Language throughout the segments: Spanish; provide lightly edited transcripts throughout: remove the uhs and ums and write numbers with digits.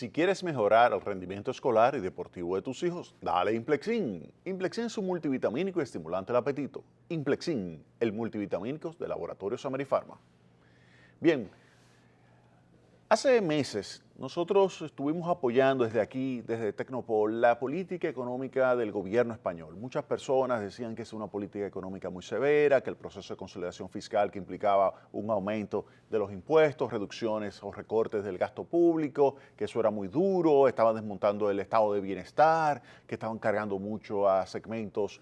Si quieres mejorar el rendimiento escolar y deportivo de tus hijos, dale Implexin. Implexin es un multivitamínico y estimulante del apetito. Implexin, el multivitamínico de Laboratorios Amerifarma. Bien, hace meses nosotros estuvimos apoyando desde aquí, desde Tecnopol, la política económica del gobierno español. Muchas personas decían que es una política económica muy severa, que el proceso de consolidación fiscal que implicaba un aumento de los impuestos, reducciones o recortes del gasto público, que eso era muy duro, estaban desmontando el estado de bienestar, que estaban cargando mucho a segmentos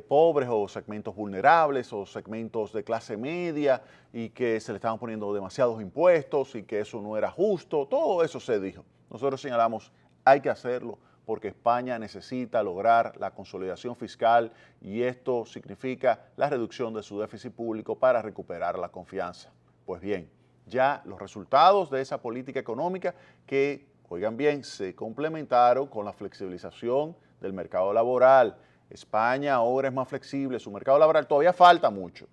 pobres o segmentos vulnerables o segmentos de clase media y que se le estaban poniendo demasiados impuestos y que eso no era justo. Todo eso se dijo. Nosotros señalamos, hay que hacerlo porque España necesita lograr la consolidación fiscal y esto significa la reducción de su déficit público para recuperar la confianza. Pues bien, ya los resultados de esa política económica que, oigan bien, se complementaron con la flexibilización del mercado laboral. España ahora es más flexible, su mercado laboral todavía falta mucho,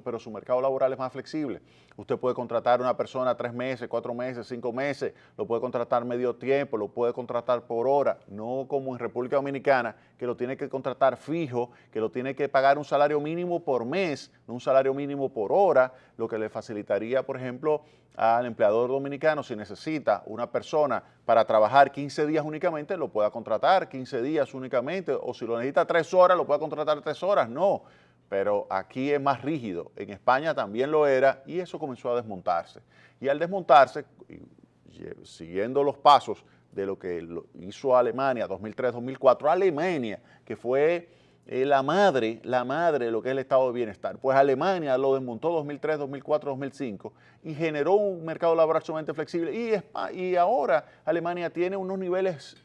pero su mercado laboral es más flexible. Usted puede contratar a una persona 3 meses, 4 meses, 5 meses, lo puede contratar medio tiempo, lo puede contratar por hora, no como en República Dominicana, que lo tiene que contratar fijo, que lo tiene que pagar un salario mínimo por mes, no un salario mínimo por hora, lo que le facilitaría, por ejemplo, al empleador dominicano, si necesita una persona para trabajar 15 días únicamente, lo pueda contratar 15 días únicamente, o si lo necesita 3 horas, lo pueda contratar 3 horas, no. Pero aquí es más rígido, en España también lo era y eso comenzó a desmontarse. Y al desmontarse, siguiendo los pasos de lo que hizo Alemania 2003-2004, Alemania, que fue la madre de lo que es el estado de bienestar. Pues Alemania lo desmontó 2003, 2004, 2005 y generó un mercado laboral sumamente flexible y ahora Alemania tiene unos niveles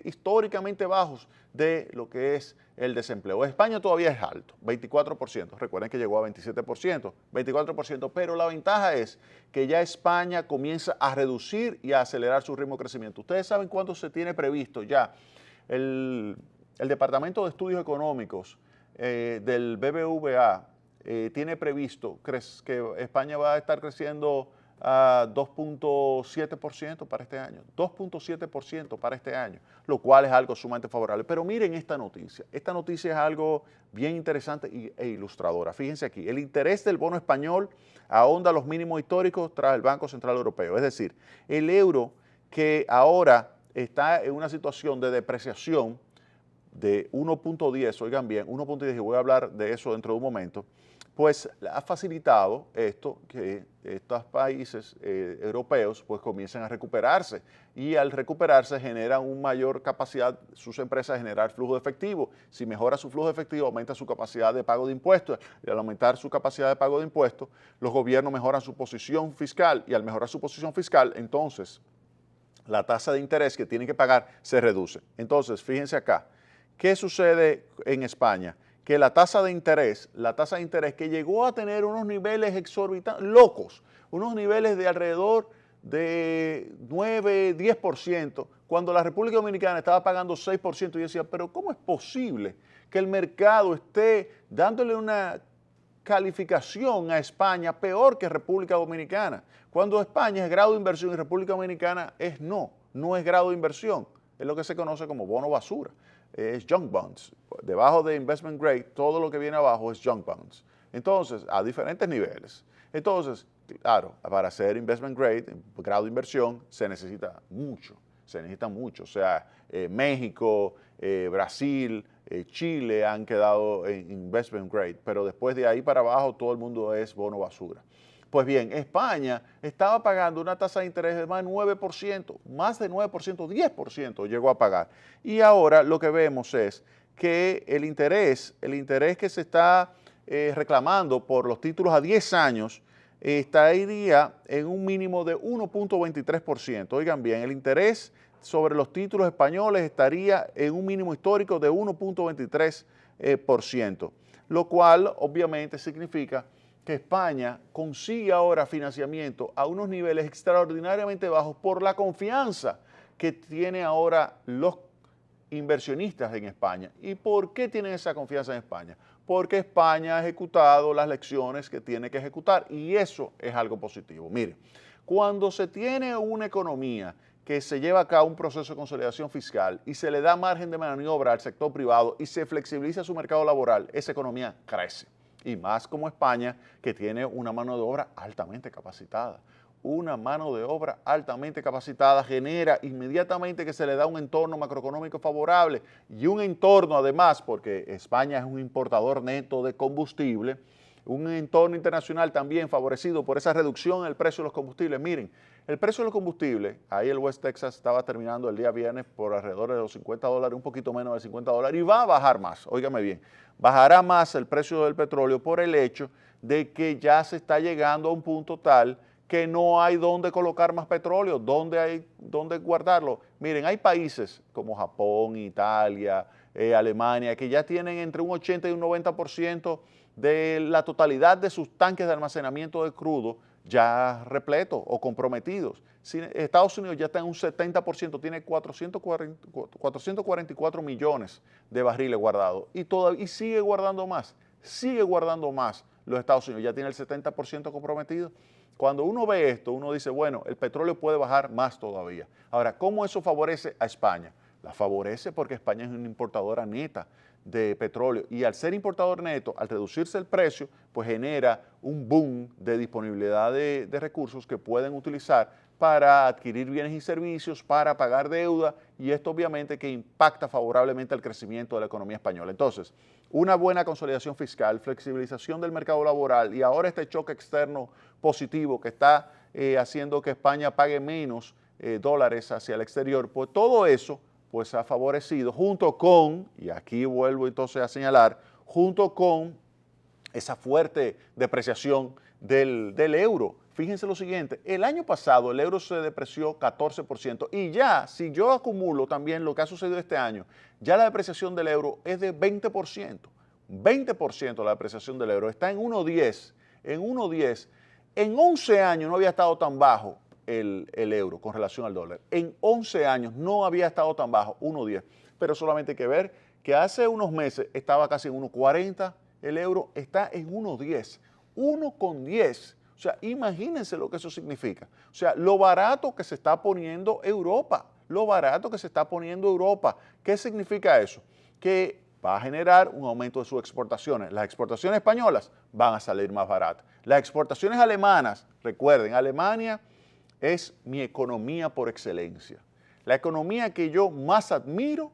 históricamente bajos de lo que es el desempleo. España todavía es alto, 24%, recuerden que llegó a 27%, 24%, pero la ventaja es que ya España comienza a reducir y a acelerar su ritmo de crecimiento. Ustedes saben cuánto se tiene previsto ya el Departamento de Estudios Económicos del BBVA tiene previsto que España va a estar creciendo a 2.7% para este año, 2.7% para este año, lo cual es algo sumamente favorable. Pero miren esta noticia es algo bien interesante e ilustradora. Fíjense aquí, el interés del bono español ahonda los mínimos históricos tras el Banco Central Europeo, es decir, el euro que ahora está en una situación de depreciación de 1.10, oigan bien, 1.10, y voy a hablar de eso dentro de un momento, pues ha facilitado esto que estos países europeos pues comiencen a recuperarse y al recuperarse generan una mayor capacidad sus empresas de generar flujo de efectivo. Si mejora su flujo de efectivo, aumenta su capacidad de pago de impuestos y al aumentar su capacidad de pago de impuestos, los gobiernos mejoran su posición fiscal y al mejorar su posición fiscal, entonces la tasa de interés que tienen que pagar se reduce. Entonces, fíjense acá, ¿qué sucede en España? Que la tasa de interés que llegó a tener unos niveles exorbitantes, locos, unos niveles de alrededor de 9, 10%, cuando la República Dominicana estaba pagando 6%, y decía, pero ¿cómo es posible que el mercado esté dándole una calificación a España peor que República Dominicana? Cuando España es grado de inversión y República Dominicana es no es grado de inversión, es lo que se conoce como bono basura. Es junk bonds. Debajo de investment grade, todo lo que viene abajo es junk bonds. Entonces, a diferentes niveles. Entonces, claro, para ser investment grade, grado de inversión, se necesita mucho. O sea, México, Brasil, Chile han quedado en investment grade, pero después de ahí para abajo todo el mundo es bono basura. Pues bien, España estaba pagando una tasa de interés de más de 9%, 10% llegó a pagar. Y ahora lo que vemos es que el interés que se está reclamando por los títulos a 10 años estaría en un mínimo de 1.23%. Oigan bien, el interés sobre los títulos españoles estaría en un mínimo histórico de 1.23%, lo cual obviamente significa que España consigue ahora financiamiento a unos niveles extraordinariamente bajos por la confianza que tiene ahora los inversionistas en España. ¿Y por qué tienen esa confianza en España? Porque España ha ejecutado las lecciones que tiene que ejecutar y eso es algo positivo. Mire, cuando se tiene una economía que se lleva a cabo un proceso de consolidación fiscal y se le da margen de maniobra al sector privado y se flexibiliza su mercado laboral, esa economía crece. Y más como España, que tiene una mano de obra altamente capacitada. Una mano de obra altamente capacitada genera inmediatamente que se le da un entorno macroeconómico favorable y un entorno además, porque España es un importador neto de combustible, un entorno internacional también favorecido por esa reducción en el precio de los combustibles. Miren, el precio de los combustibles, ahí el West Texas estaba terminando el día viernes por alrededor de los $50, un poquito menos de $50, y va a bajar más, óigame bien, bajará más el precio del petróleo por el hecho de que ya se está llegando a un punto tal que no hay dónde colocar más petróleo, dónde guardarlo. Miren, hay países como Japón, Italia, Alemania, que ya tienen entre un 80 y un 90% de la totalidad de sus tanques de almacenamiento de crudo ya repletos o comprometidos. Estados Unidos ya está en un 70%, tiene 444 millones de barriles guardados y sigue guardando más los Estados Unidos, ya tiene el 70% comprometido. Cuando uno ve esto, uno dice, bueno, el petróleo puede bajar más todavía. Ahora, ¿cómo eso favorece a España? La favorece porque España es una importadora neta de petróleo y al ser importador neto, al reducirse el precio, pues genera un boom de disponibilidad de recursos que pueden utilizar para adquirir bienes y servicios, para pagar deuda y esto obviamente que impacta favorablemente al crecimiento de la economía española. Entonces, una buena consolidación fiscal, flexibilización del mercado laboral y ahora este choque externo positivo que está haciendo que España pague menos dólares hacia el exterior, pues todo eso pues ha favorecido junto con, y aquí vuelvo entonces a señalar, junto con esa fuerte depreciación del euro. Fíjense lo siguiente, el año pasado el euro se depreció 14% y ya, si yo acumulo también lo que ha sucedido este año, ya la depreciación del euro es de 20%. 20% la depreciación del euro está en 1.10. En 1.10, en 11 años no había estado tan bajo el euro con relación al dólar. En 11 años no había estado tan bajo, 1.10. Pero solamente hay que ver que hace unos meses estaba casi en 1.40, el euro está en 1.10. 1.10. O sea, imagínense lo que eso significa. O sea, lo barato que se está poniendo Europa. Lo barato que se está poniendo Europa. ¿Qué significa eso? Que va a generar un aumento de sus exportaciones. Las exportaciones españolas van a salir más baratas. Las exportaciones alemanas, recuerden, Alemania es mi economía por excelencia. La economía que yo más admiro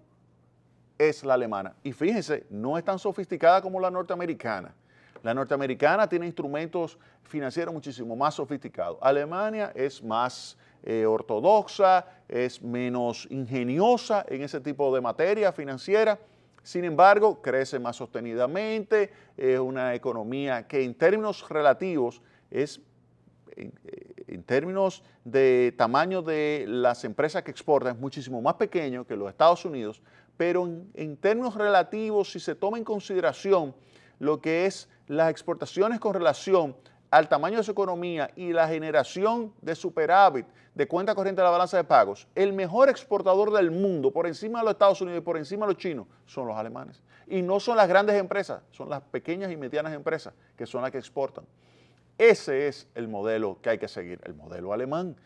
es la alemana. Y fíjense, no es tan sofisticada como la norteamericana. La norteamericana tiene instrumentos financieros muchísimo más sofisticados. Alemania es más ortodoxa, es menos ingeniosa en ese tipo de materia financiera. Sin embargo, crece más sostenidamente, es una economía que en términos relativos es en términos de tamaño de las empresas que exportan es muchísimo más pequeño que los Estados Unidos, pero en términos relativos, si se toma en consideración lo que es las exportaciones con relación al tamaño de su economía y la generación de superávit de cuenta corriente de la balanza de pagos, el mejor exportador del mundo, por encima de los Estados Unidos y por encima de los chinos, son los alemanes. Y no son las grandes empresas, son las pequeñas y medianas empresas que son las que exportan. Ese es el modelo que hay que seguir, el modelo alemán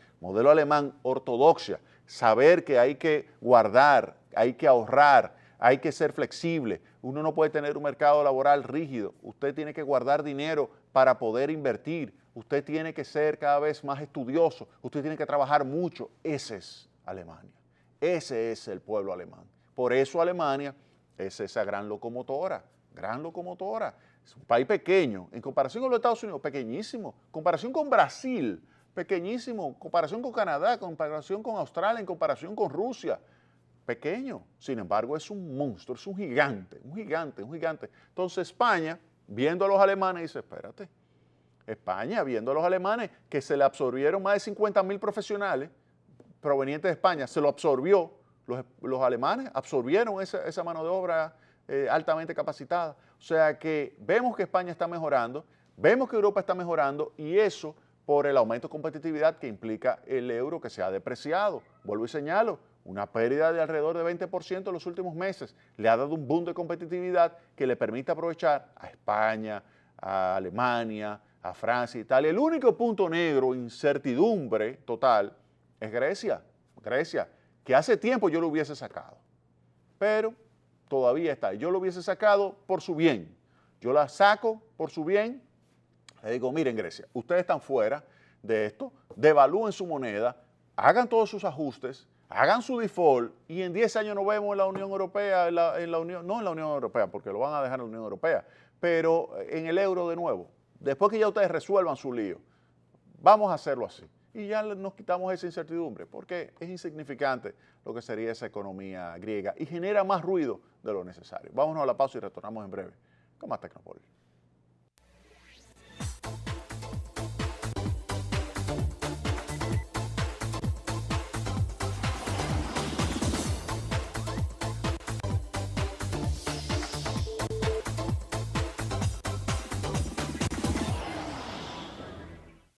ortodoxia, saber que hay que guardar, hay que ahorrar, hay que ser flexible. Uno no puede tener un mercado laboral rígido, usted tiene que guardar dinero para poder invertir, usted tiene que ser cada vez más estudioso, usted tiene que trabajar mucho. Ese es Alemania, ese es el pueblo alemán. Por eso Alemania es esa gran locomotora. Es un país pequeño, en comparación con los Estados Unidos, pequeñísimo. En comparación con Brasil, pequeñísimo. En comparación con Canadá, en comparación con Australia, en comparación con Rusia, pequeño. Sin embargo, es un monstruo, es un gigante. Entonces España, viendo a los alemanes, dice, espérate. España, viendo a los alemanes que se le absorbieron más de 50.000 profesionales provenientes de España, se lo absorbió. Los alemanes absorbieron esa mano de obra altamente capacitada. O sea que vemos que España está mejorando, vemos que Europa está mejorando y eso por el aumento de competitividad que implica el euro que se ha depreciado. Vuelvo y señalo, una pérdida de alrededor de 20% en los últimos meses. Le ha dado un boom de competitividad que le permite aprovechar a España, a Alemania, a Francia, Italia. El único punto negro, incertidumbre total, es Grecia. Grecia, que hace tiempo yo lo hubiese sacado, pero todavía está. Yo lo hubiese sacado por su bien. Yo la saco por su bien. Le digo, miren Grecia, ustedes están fuera de esto, devalúen su moneda, hagan todos sus ajustes, hagan su default y en 10 años nos vemos en la Unión Europea, no en la Unión Europea, porque lo van a dejar en la Unión Europea, pero en el euro de nuevo. Después que ya ustedes resuelvan su lío, vamos a hacerlo así. Y ya nos quitamos esa incertidumbre, porque es insignificante lo que sería esa economía griega y genera más ruido de lo necesario. Vámonos a la pausa y retornamos en breve con más Tecnopol.